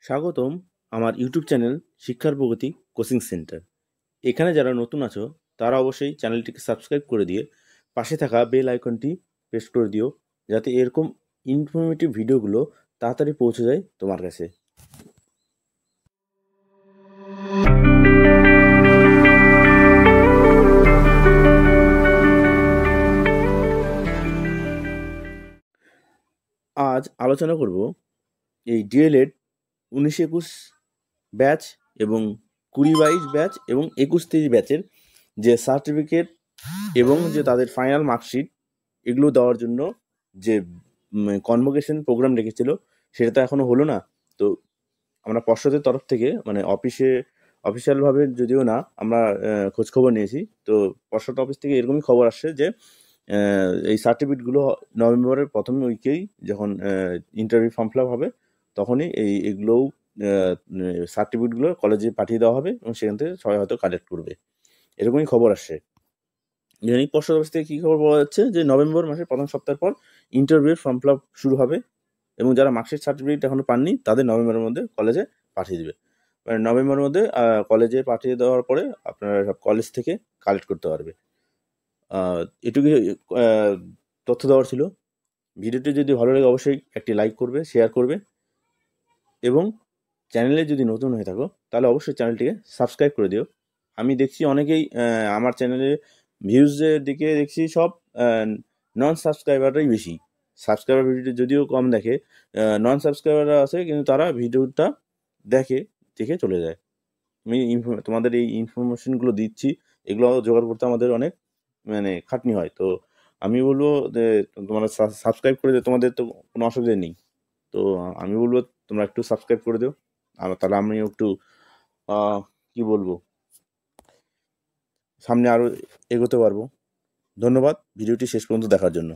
স্বাগতম আমার YouTube channel শিক্ষার প্রগতি কোচিং সেন্টার। এখানে যারা নতুন আছো তারা অবশ্যই চ্যানেলটিকে সাবস্ক্রাইব করে দিয়ে পাশে থাকা বেল আইকনটি প্রেস করে দিও, যাতে এরকম ইনফরমেটিভ ভিডিওগুলো তাড়াতাড়ি পৌঁছে যায় তোমার কাছে। আজ আলোচনা করব এই ডিএলএড 19-21 ব্যাচ এবং 20-22 ব্যাচ এবং 21-23 ব্যাচের যে সার্টিফিকেট এবং যে তাদের ফাইনাল মার্কশিট এগুলো দেওয়ার জন্য যে কনভোকেশন প্রোগ্রাম রেখেছিল সেটা তো এখনো হলো না। তো আমরা পর্ষদের তরফ থেকে মানে অফিসিয়ালভাবে যদিও না, আমরা খোঁজখবর নিয়েছি। তো পর্ষদ অফিস থেকে এরকমই খবর আসছে যে এই সার্টিফিকেটগুলো নভেম্বরের প্রথম উইকেই যখন ইন্টারভিউ ফর্ম ফিল আপ হবে তখনই এগুলোও সার্টিফিকেটগুলো কলেজে পাঠিয়ে দেওয়া হবে এবং সেখান থেকে সবাই হয়তো কালেক্ট করবে, এরকমই খবর আসছে। ইদানিং পর্ষদ অফিস থেকে কী খবর পাওয়া যাচ্ছে যে নভেম্বর মাসের প্রথম সপ্তাহের পর ইন্টারভিউর ফর্ম ফিল আপ শুরু হবে এবং যারা মার্কশিট সার্টিফিকেট এখনও পাননি তাদের নভেম্বরের মধ্যে কলেজে পাঠিয়ে দেবে। মানে নভেম্বরের মধ্যে কলেজে পাঠিয়ে দেওয়ার পরে আপনারা সব কলেজ থেকে কালেক্ট করতে পারবে। এটুকুই তথ্য দেওয়ার ছিল। ভিডিওটি যদি ভালো লাগে অবশ্যই একটি লাইক করবে, শেয়ার করবে এবং চ্যানেলে যদি নতুন হয়ে থাকো তাহলে অবশ্যই চ্যানেলটিকে সাবস্ক্রাইব করে দিও। আমি দেখছি অনেকেই আমার চ্যানেলে ভিউজের দিকে দেখছি সব নন সাবস্ক্রাইবাররাই বেশি, সাবস্ক্রাইবার ভিডিও যদিও কম দেখে, নন সাবস্ক্রাইবাররা আছে কিন্তু তারা ভিডিওটা দেখে চলে যায়। আমি তোমাদের এই ইনফরমেশনগুলো দিচ্ছি, এগুলো জোগাড় করতে আমাদের অনেক মানে খাটনি হয়। তো আমি বলবো যে তোমরা সাবস্ক্রাইব করে দিও, তোমাদের তো কোনো অসুবিধা নেই। তো আমি বলবো তোমরা একটু সাবস্ক্রাইব করে দিও, আর তাহলে আমি একটু কি বলবো সামনে আরও এগোতে পারবো। ধন্যবাদ ভিডিওটি শেষ পর্যন্ত দেখার জন্য।